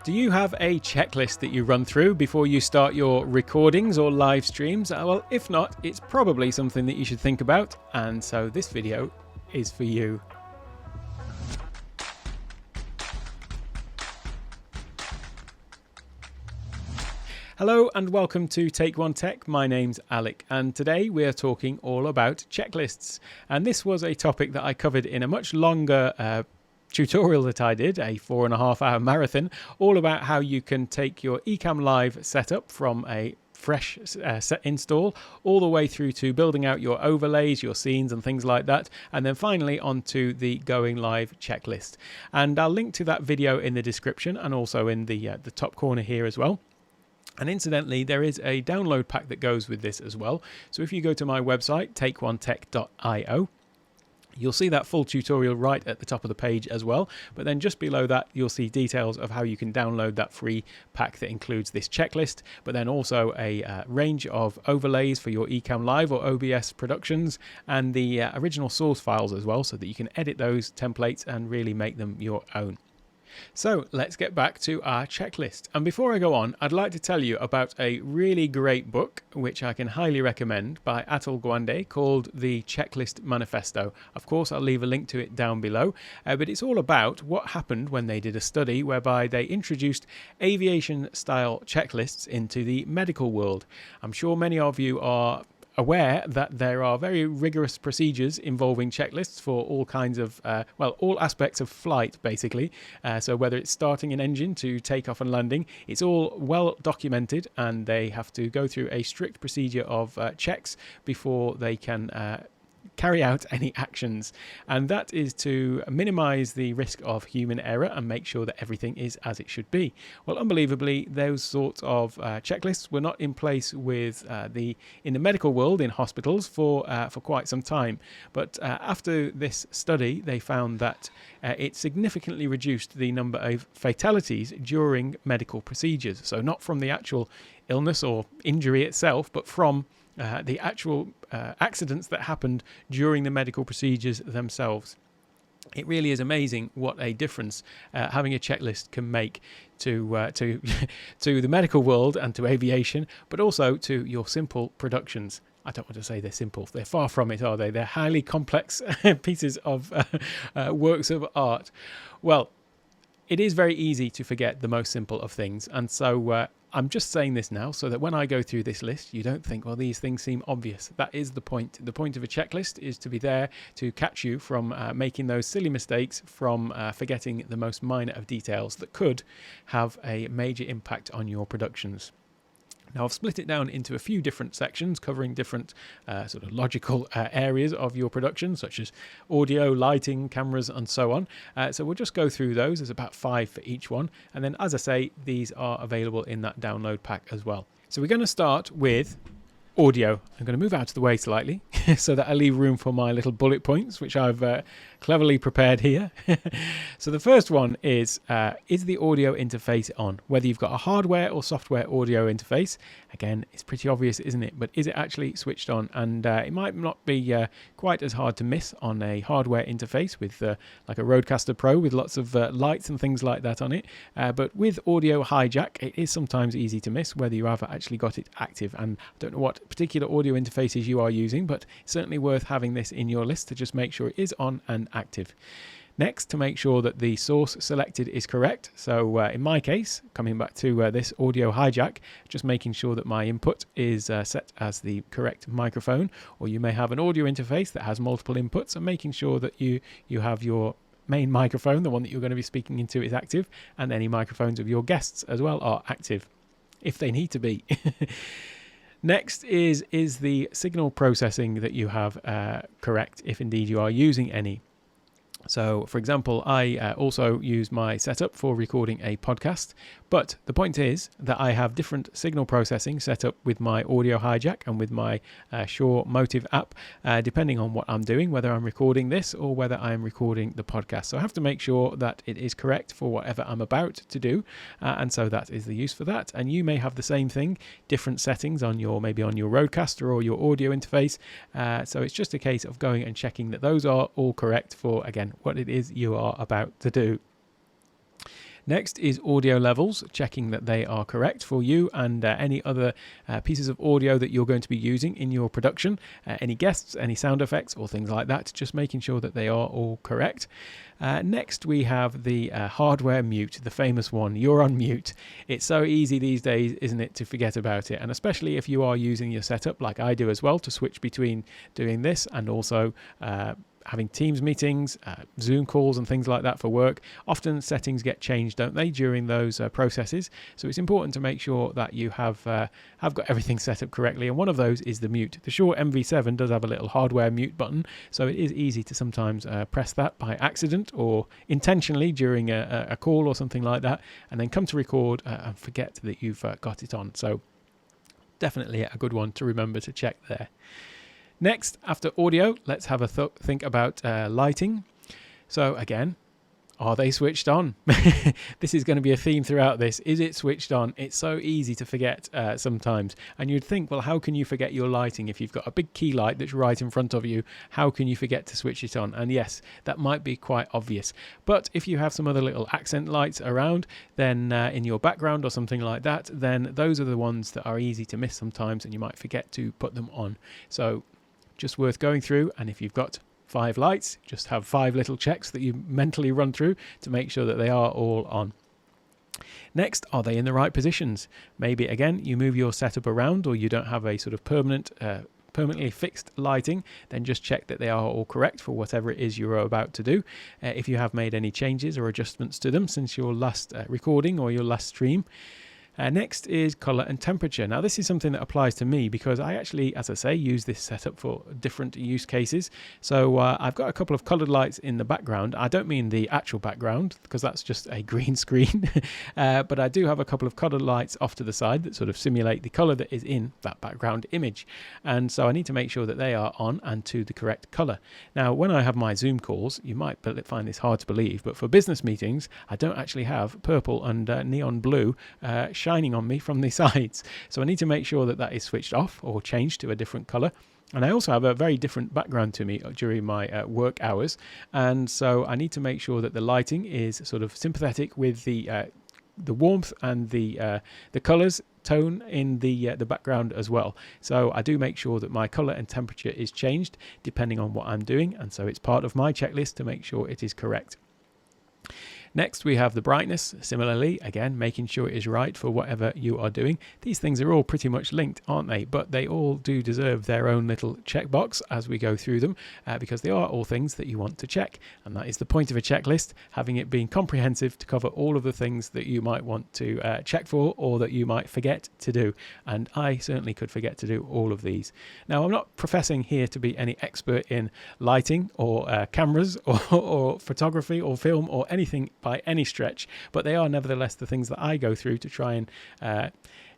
Do you have a checklist that you run through before you start your recordings or live streams? Well, if not, it's probably something that you should think about, and so this video is for you. Hello and welcome to Take One Tech. My name's Alec and today we are talking all about checklists. And this was a topic that I covered in a much longer tutorial that I did, a 4.5-hour marathon, all about how you can take your Ecamm Live setup from a fresh set install all the way through to building out your overlays, your scenes and things like that, and then finally onto the going live checklist. And I'll link to that video in the description and also in the top corner here as well. And incidentally, there is a download pack that goes with this as well. So if you go to my website, takeonetech.io, you'll see that full tutorial right at the top of the page as well. But then just below that, you'll see details of how you can download that free pack that includes this checklist, but then also a range of overlays for your Ecamm Live or OBS productions and the original source files as well, so that you can edit those templates and really make them your own. So let's get back to our checklist. And before I go on, I'd like to tell you about a really great book, which I can highly recommend, by Atul Gawande, called The Checklist Manifesto. Of course, I'll leave a link to it down below, but it's all about what happened when they did a study whereby they introduced aviation-style checklists into the medical world. I'm sure many of you are aware that there are very rigorous procedures involving checklists for all kinds of, all aspects of flight, basically. So whether it's starting an engine to take off and landing, it's all well documented, and they have to go through a strict procedure of checks before they can carry out any actions, and that is to minimize the risk of human error and make sure that everything is as it should be. Well, unbelievably, those sorts of checklists were not in place with in the medical world in hospitals for quite some time. But after this study, they found that it significantly reduced the number of fatalities during medical procedures. So not from the actual illness or injury itself, but from the actual accidents that happened during the medical procedures themselves. It really is amazing what a difference having a checklist can make to to the medical world and to aviation, but also to your simple productions. I don't want to say they're simple. They're far from it, are they? They're highly complex pieces of works of art. Well, it is very easy to forget the most simple of things, and so I'm just saying this now so that when I go through this list, you don't think, well, these things seem obvious. That is the point. The point of a checklist is to be there to catch you from making those silly mistakes, from forgetting the most minor of details that could have a major impact on your productions. Now, I've split it down into a few different sections covering different sort of logical areas of your production, such as audio, lighting, cameras, and so on. So we'll just go through those. There's about 5 for each one. And then, as I say, these are available in that download pack as well. So we're going to start with audio. I'm going to move out of the way slightly so that I leave room for my little bullet points, which I've cleverly prepared here. So the first one is the audio interface on? Whether you've got a hardware or software audio interface, again, it's pretty obvious, isn't it? But is it actually switched on? And it might not be quite as hard to miss on a hardware interface with like a Rodecaster Pro with lots of lights and things like that on it. But with audio hijack, it is sometimes easy to miss whether you have actually got it active. And I don't know what particular audio interfaces you are using, but it's certainly worth having this in your list to just make sure it is on and active. Next, to make sure that the source selected is correct. So in my case, coming back to this audio hijack, just making sure that my input is set as the correct microphone, or you may have an audio interface that has multiple inputs, and making sure that you have your main microphone, the one that you're going to be speaking into, is active, and any microphones of your guests as well are active, if they need to be. Next is the signal processing that you have correct, if indeed you are using any. So, for example, I also use my setup for recording a podcast, but the point is that I have different signal processing set up with my audio hijack and with my Shure Motive app, depending on what I'm doing, whether I'm recording this or whether I'm recording the podcast. So I have to make sure that it is correct for whatever I'm about to do, and so that is the use for that. And you may have the same thing, different settings on maybe on your Rodecaster or your audio interface. So it's just a case of going and checking that those are all correct for, again, what it is you are about to do. Next is audio levels, checking that they are correct for you and any other pieces of audio that you're going to be using in your production, any guests, any sound effects or things like that, just making sure that they are all correct. Next we have the hardware mute, the famous one. You're on mute. It's so easy these days, isn't it, to forget about it, and especially if you are using your setup like I do as well to switch between doing this and also having Teams meetings, Zoom calls and things like that for work. Often settings get changed, don't they, during those processes. So it's important to make sure that you have got everything set up correctly. And one of those is the mute. The Shure MV7 does have a little hardware mute button, so it is easy to sometimes press that by accident or intentionally during a call or something like that, and then come to record and forget that you've got it on. So definitely a good one to remember to check there. Next, after audio, let's have a think about lighting. So again, are they switched on? This is going to be a theme throughout this. Is it switched on? It's so easy to forget sometimes. And you'd think, well, how can you forget your lighting? If you've got a big key light that's right in front of you, how can you forget to switch it on? And yes, that might be quite obvious. But if you have some other little accent lights around, then in your background or something like that, then those are the ones that are easy to miss sometimes and you might forget to put them on. So just worth going through, and if you've got 5 lights, just have 5 little checks that you mentally run through to make sure that they are all on. Next, are they in the right positions? Maybe again you move your setup around, or you don't have a sort of permanently fixed lighting, then just check that they are all correct for whatever it is you're about to do. If you have made any changes or adjustments to them since your last recording or your last stream. Next is color and temperature. Now this is something that applies to me because I actually, as I say, use this setup for different use cases. So I've got a couple of colored lights in the background. I don't mean the actual background because that's just a green screen, but I do have a couple of colored lights off to the side that sort of simulate the color that is in that background image. And so I need to make sure that they are on and to the correct color. Now when I have my Zoom calls, you might find this hard to believe, but for business meetings, I don't actually have purple and neon blue shining on me from the sides. So I need to make sure that that is switched off or changed to a different color. And I also have a very different background to me during my work hours. And so I need to make sure that the lighting is sort of sympathetic with the warmth and the colors tone in the background as well. So I do make sure that my color and temperature is changed depending on what I'm doing. And so it's part of my checklist to make sure it is correct. Next, we have the brightness. Similarly, again, making sure it is right for whatever you are doing. These things are all pretty much linked, aren't they? But they all do deserve their own little checkbox as we go through them, because they are all things that you want to check. And that is the point of a checklist, having it being comprehensive to cover all of the things that you might want to check for or that you might forget to do. And I certainly could forget to do all of these. Now, I'm not professing here to be any expert in lighting or cameras or photography or film or anything by any stretch, but they are nevertheless the things that I go through to try and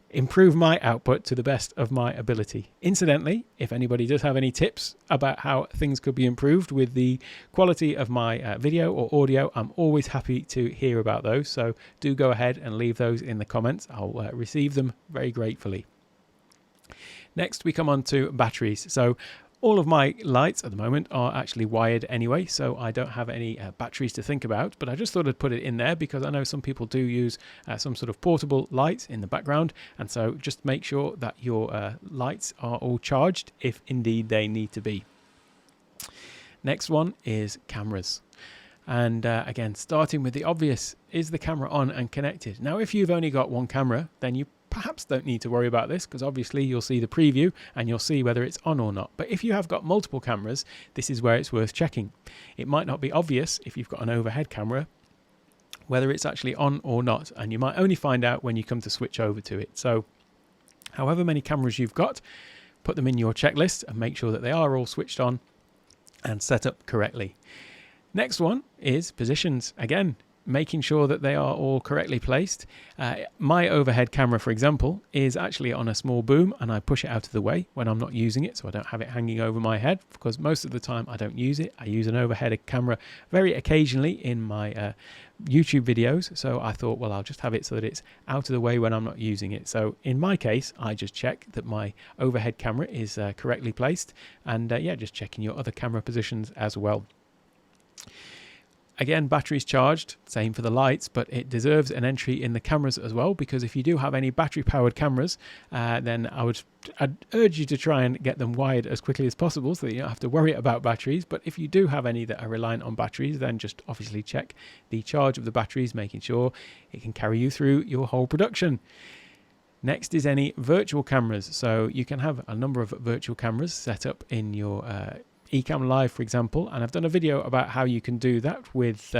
improve my output to the best of my ability. Incidentally, if anybody does have any tips about how things could be improved with the quality of my video or audio, I'm always happy to hear about those. So do go ahead and leave those in the comments. I'll receive them very gratefully. Next, we come on to batteries. So all of my lights at the moment are actually wired anyway, so I don't have any batteries to think about, but I just thought I'd put it in there because I know some people do use some sort of portable lights in the background, and so just make sure that your lights are all charged if indeed they need to be. Next one is cameras. And again, starting with the obvious, is the camera on and connected? Now, if you've only got one camera, then you perhaps don't need to worry about this because obviously you'll see the preview and you'll see whether it's on or not. But if you have got multiple cameras, this is where it's worth checking. It might not be obvious if you've got an overhead camera whether it's actually on or not, and you might only find out when you come to switch over to it. So however many cameras you've got, put them in your checklist and make sure that they are all switched on and set up correctly. Next one is positions. Again, making sure that they are all correctly placed. My overhead camera, for example, is actually on a small boom, and I push it out of the way when I'm not using it, so I don't have it hanging over my head, because most of the time I don't use it. I use an overhead camera very occasionally in my YouTube videos, so I thought, well, I'll just have it so that it's out of the way when I'm not using it. So in my case, I just check that my overhead camera is correctly placed, and yeah, just checking your other camera positions as well. Again, batteries charged, same for the lights, but it deserves an entry in the cameras as well, because if you do have any battery-powered cameras, then I'd urge you to try and get them wired as quickly as possible so that you don't have to worry about batteries. But if you do have any that are reliant on batteries, then just obviously check the charge of the batteries, making sure it can carry you through your whole production. Next is any virtual cameras. So you can have a number of virtual cameras set up in your Ecamm Live, for example, and I've done a video about how you can do that with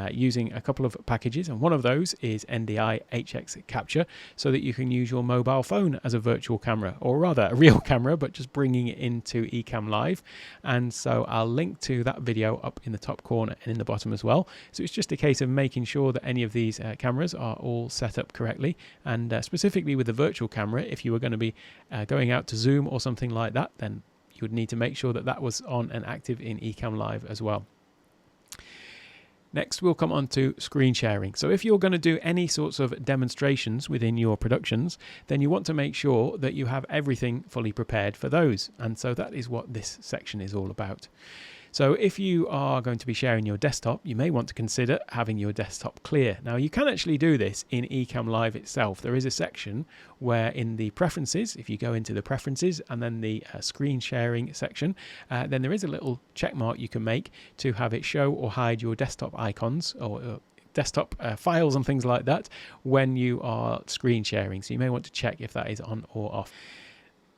using a couple of packages, and one of those is NDI HX Capture, so that you can use your mobile phone as a virtual camera, or rather a real camera, but just bringing it into Ecamm Live. And so I'll link to that video up in the top corner and in the bottom as well. So it's just a case of making sure that any of these cameras are all set up correctly, and specifically with the virtual camera, if you were going to be going out to Zoom or something like that, then you would need to make sure that that was on and active in Ecamm Live as well. Next, we'll come on to screen sharing. So if you're going to do any sorts of demonstrations within your productions, then you want to make sure that you have everything fully prepared for those. And so that is what this section is all about. So if you are going to be sharing your desktop, you may want to consider having your desktop clear. Now, you can actually do this in Ecamm Live itself. There is a section where in the preferences, if you go into the preferences and then the screen sharing section, then there is a little check mark you can make to have it show or hide your desktop icons or desktop files and things like that when you are screen sharing. So you may want to check if that is on or off.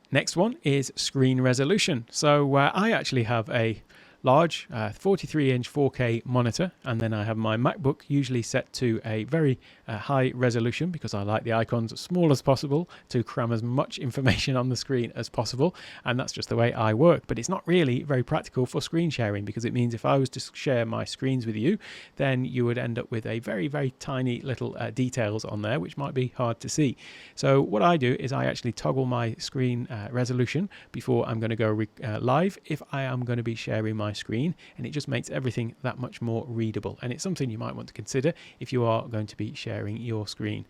Next one is screen resolution. So I actually have a large 43-inch 4K monitor, and then I have my MacBook usually set to a very high resolution because I like the icons as small as possible to cram as much information on the screen as possible, and that's just the way I work. But it's not really very practical for screen sharing, because it means if I was to share my screens with you, then you would end up with a very, very tiny little details on there, which might be hard to see. So what I do is I actually toggle my screen resolution before I'm going to go live if I am going to be sharing my screen, and it just makes everything that much more readable. And it's something you might want to consider if you are going to be sharing your screen.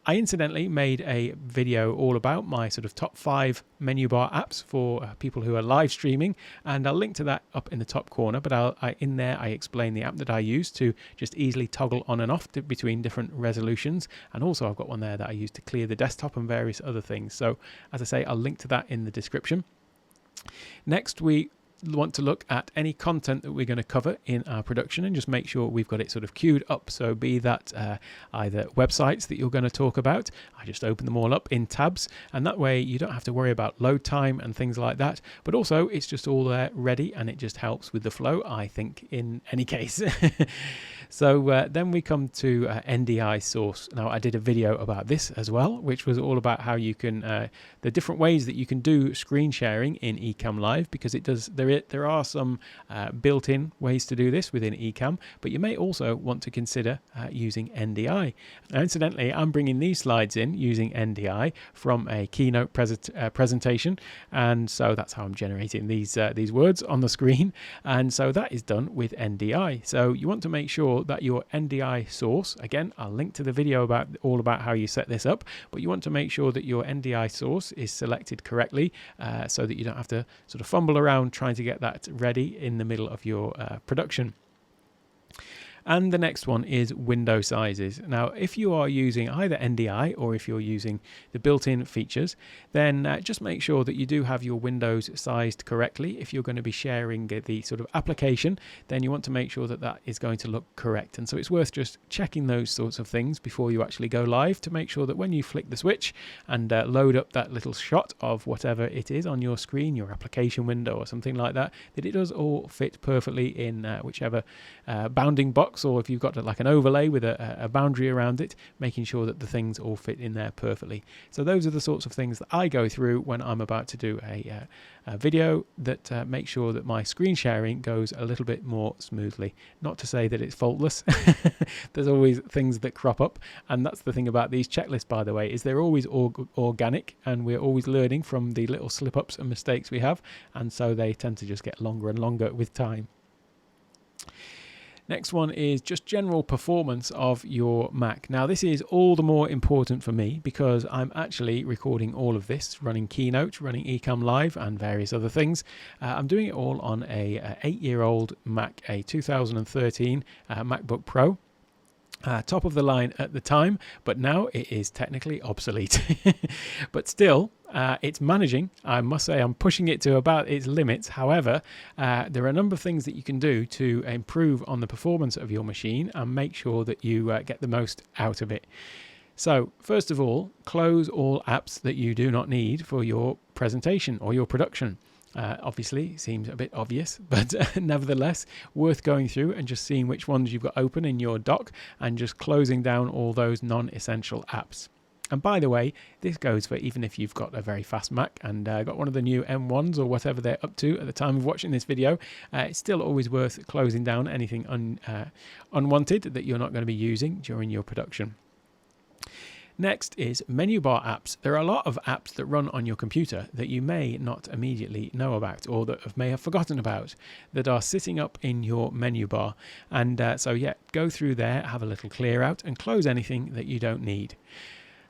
I incidentally made a video all about my sort of top 5 menu bar apps for people who are live streaming, and I'll link to that up in the top corner. But in there I explain the app that I use to just easily toggle on and off between different resolutions, and also I've got one there that I use to clear the desktop and various other things. So as I say, I'll link to that in the description. Next, we want to look at any content that we're going to cover in our production and just make sure we've got it sort of queued up. So be that either websites that you're going to talk about, I just open them all up in tabs, and that way you don't have to worry about load time and things like that, but also it's just all there ready, and it just helps with the flow, I think, in any case. So then we come to NDI source. Now, I did a video about this as well, which was all about how you can the different ways that you can do screen sharing in Ecamm Live, because it does there are some built-in ways to do this within Ecamm, but you may also want to consider using NDI. Now, incidentally, I'm bringing these slides in using NDI from a keynote presentation, and so that's how I'm generating these words on the screen, and so that is done with NDI. So you want to make sure that your NDI source, again, I'll link to the video all about how you set this up, but you want to make sure that your NDI source is selected correctly so that you don't have to sort of fumble around trying to get that ready in the middle of your production. And the next one is window sizes. Now, if you are using either NDI or if you're using the built-in features, then just make sure that you do have your windows sized correctly. If you're going to be sharing the sort of application, then you want to make sure that that is going to look correct. And so it's worth just checking those sorts of things before you actually go live to make sure that when you flick the switch and load up that little shot of whatever it is on your screen, your application window or something like that, that it does all fit perfectly in whichever bounding box, or if you've got like an overlay with a boundary around it, making sure that the things all fit in there perfectly. So those are the sorts of things that I go through when I'm about to do a video that make sure that my screen sharing goes a little bit more smoothly. Not to say that it's faultless. There's always things that crop up, and that's the thing about these checklists, by the way, is they're always organic, and we're always learning from the little slip-ups and mistakes we have, and so they tend to just get longer and longer with time. Next one is just general performance of your Mac. Now this is all the more important for me because I'm actually recording all of this, running Keynote, running Ecamm Live and various other things. I'm doing it all on a 8-year-old Mac, a 2013 MacBook Pro. Top of the line at the time, but now it is technically obsolete. But still, it's managing. I must say I'm pushing it to about its limits. However, there are a number of things that you can do to improve on the performance of your machine and make sure that you get the most out of it. So first of all, close all apps that you do not need for your presentation or your production. Obviously, seems a bit obvious, but nevertheless, worth going through and just seeing which ones you've got open in your dock and just closing down all those non-essential apps. And by the way, this goes for even if you've got a very fast Mac and got one of the new M1s or whatever they're up to at the time of watching this video, it's still always worth closing down anything unwanted that you're not going to be using during your production. Next is menu bar apps. There are a lot of apps that run on your computer that you may not immediately know about or that may have forgotten about that are sitting up in your menu bar. And so yeah, go through there, have a little clear out and close anything that you don't need.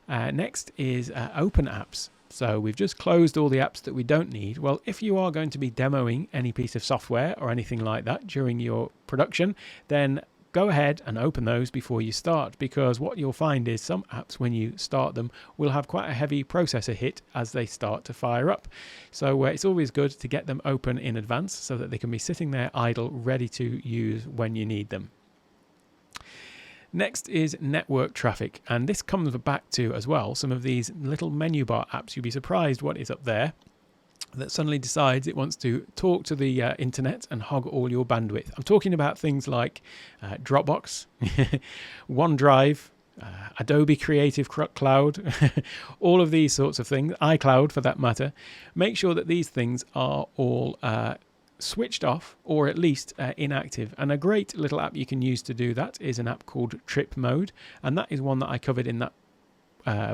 Next is open apps. So we've just closed all the apps that we don't need. Well, if you are going to be demoing any piece of software or anything like that during your production, then go ahead and open those before you start, because what you'll find is some apps when you start them will have quite a heavy processor hit as they start to fire up. So it's always good to get them open in advance so that they can be sitting there idle, ready to use when you need them. Next is network traffic, and this comes back to as well some of these little menu bar apps. You'll be surprised what is up there that suddenly decides it wants to talk to the internet and hog all your bandwidth. I'm talking about things like Dropbox, OneDrive, Adobe Creative Cloud, all of these sorts of things, iCloud for that matter. Make sure that these things are all switched off or at least inactive. And a great little app you can use to do that is an app called Trip Mode, and that is one that I covered in that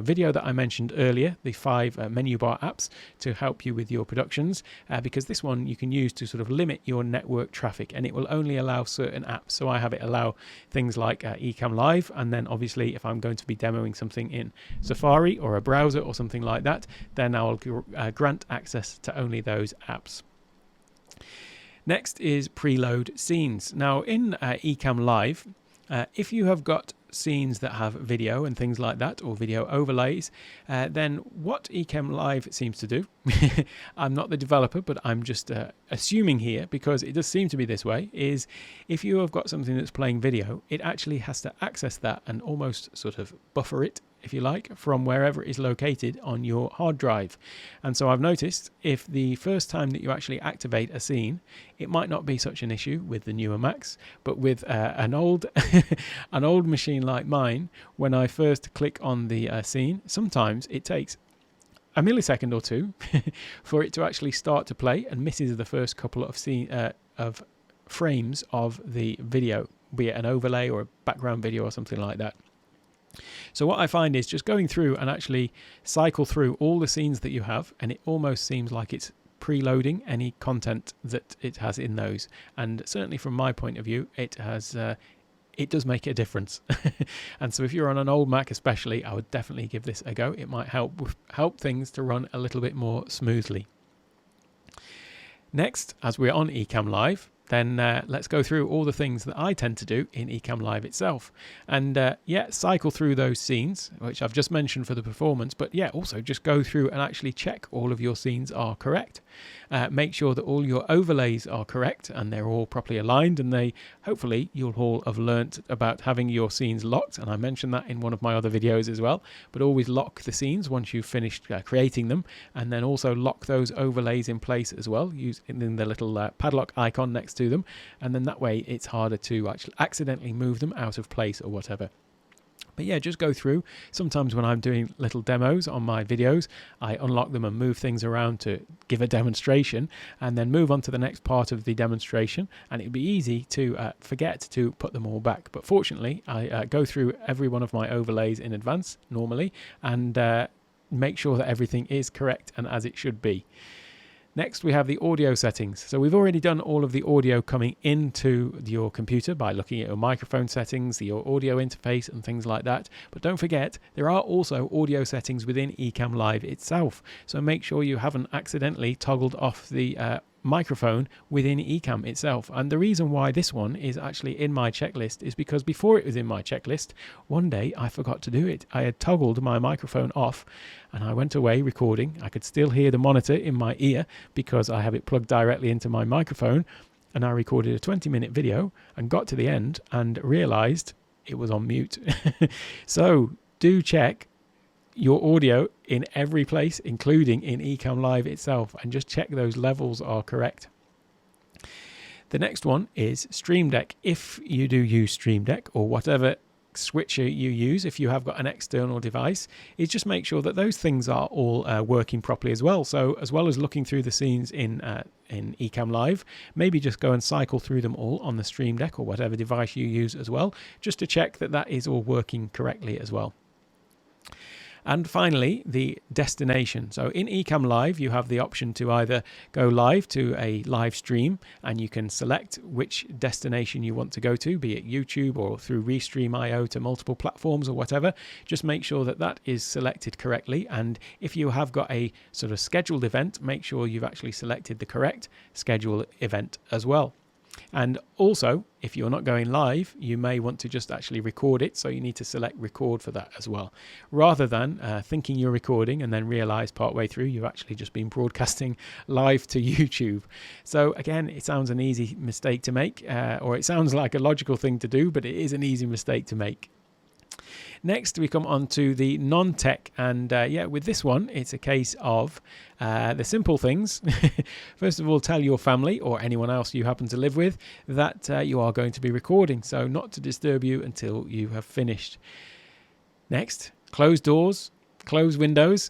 video that I mentioned earlier, the 5 menu bar apps to help you with your productions, because this one you can use to sort of limit your network traffic, and it will only allow certain apps. So I have it allow things like Ecamm Live, and then obviously if I'm going to be demoing something in Safari or a browser or something like that, then I'll grant access to only those apps. Next is preload scenes. Now in Ecamm Live, if you have got scenes that have video and things like that, or video overlays, then what Ecamm Live seems to do, I'm not the developer, but I'm just assuming here, because it does seem to be this way, is if you have got something that's playing video, it actually has to access that and almost sort of buffer it, if you like, from wherever it is located on your hard drive. And so I've noticed if the first time that you actually activate a scene, it might not be such an issue with the newer Macs, but with an old an old machine like mine, when I first click on the scene, sometimes it takes a millisecond or two for it to actually start to play and misses the first couple of frames of the video, be it an overlay or a background video or something like that. So what I find is just going through and actually cycle through all the scenes that you have, and it almost seems like it's preloading any content that it has in those. And certainly from my point of view, it does make a difference. And so if you're on an old Mac especially, I would definitely give this a go. It might help things to run a little bit more smoothly. Next, as we're on Ecamm Live, then let's go through all the things that I tend to do in Ecamm Live itself. And cycle through those scenes, which I've just mentioned for the performance, but also just go through and actually check all of your scenes are correct. Make sure that all your overlays are correct and they're all properly aligned, and hopefully you'll all have learnt about having your scenes locked, and I mentioned that in one of my other videos as well. But always lock the scenes once you've finished creating them, and then also lock those overlays in place as well, using the little padlock icon next to them, and then that way it's harder to actually accidentally move them out of place or whatever. But yeah, just go through. Sometimes when I'm doing little demos on my videos, I unlock them and move things around to give a demonstration, and then move on to the next part of the demonstration, and it'd be easy to forget to put them all back. But fortunately, I go through every one of my overlays in advance normally, and make sure that everything is correct and as it should be. Next, we have the audio settings. So we've already done all of the audio coming into your computer by looking at your microphone settings, your audio interface and things like that. But don't forget, there are also audio settings within Ecamm Live itself. So make sure you haven't accidentally toggled off the microphone within Ecamm itself. And the reason why this one is actually in my checklist is because before it was in my checklist, one day I forgot to do it. I had toggled my microphone off and I went away recording. I could still hear the monitor in my ear because I have it plugged directly into my microphone, and I recorded a 20-minute video and got to the end and realized it was on mute. So do check your audio in every place, including in Ecamm Live itself, and just check those levels are correct. The next one is Stream Deck. If you do use Stream Deck or whatever switcher you use, if you have got an external device, is just make sure that those things are all working properly as well. So as well as looking through the scenes in Ecamm Live, maybe just go and cycle through them all on the Stream Deck or whatever device you use as well, just to check that that is all working correctly as well. And finally, the destination. So in Ecamm Live, you have the option to either go live to a live stream, and you can select which destination you want to go to, be it YouTube or through Restream.io to multiple platforms or whatever. Just make sure that that is selected correctly. And if you have got a sort of scheduled event, make sure you've actually selected the correct scheduled event as well. And also, if you're not going live, you may want to just actually record it. So you need to select record for that as well, rather than thinking you're recording and then realize partway through you've actually just been broadcasting live to YouTube. So again, it sounds an easy mistake to make, or it sounds like a logical thing to do, but it is an easy mistake to make. Next, we come on to the NonTech, and yeah, with this one, it's a case of the simple things. First of all, tell your family or anyone else you happen to live with that you are going to be recording, so not to disturb you until you have finished. Next, close doors, close windows.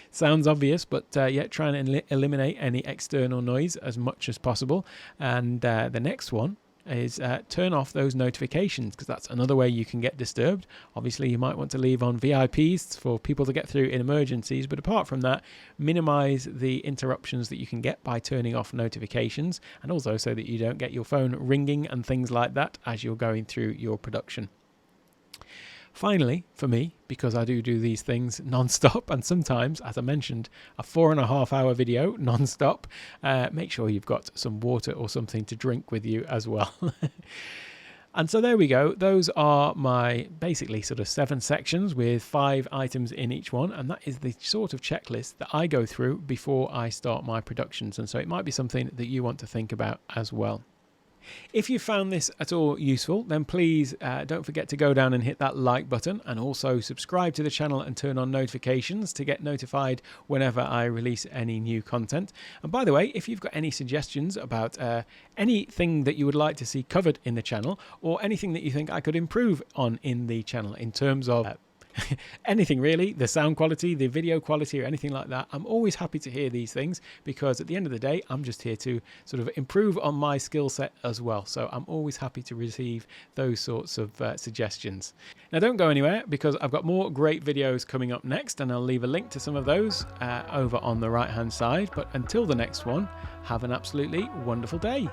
Sounds obvious, but yeah, try and eliminate any external noise as much as possible. And the next one is turn off those notifications, because that's another way you can get disturbed. Obviously, you might want to leave on VIPs for people to get through in emergencies, but apart from that, minimize the interruptions that you can get by turning off notifications, and also so that you don't get your phone ringing and things like that as you're going through your production. Finally, for me, because I do these things non-stop, and sometimes, as I mentioned, a 4.5-hour video non-stop, make sure you've got some water or something to drink with you as well. And so there we go. Those are my basically sort of 7 sections with 5 items in each one. And that is the sort of checklist that I go through before I start my productions. And so it might be something that you want to think about as well. If you found this at all useful, then please don't forget to go down and hit that like button, and also subscribe to the channel and turn on notifications to get notified whenever I release any new content. And by the way, if you've got any suggestions about anything that you would like to see covered in the channel, or anything that you think I could improve on in the channel in terms of anything really, the sound quality, the video quality, or anything like that, I'm always happy to hear these things, because at the end of the day, I'm just here to sort of improve on my skill set as well. So I'm always happy to receive those sorts of suggestions. Now don't go anywhere, because I've got more great videos coming up next, and I'll leave a link to some of those over on the right hand side. But until the next one, have an absolutely wonderful day.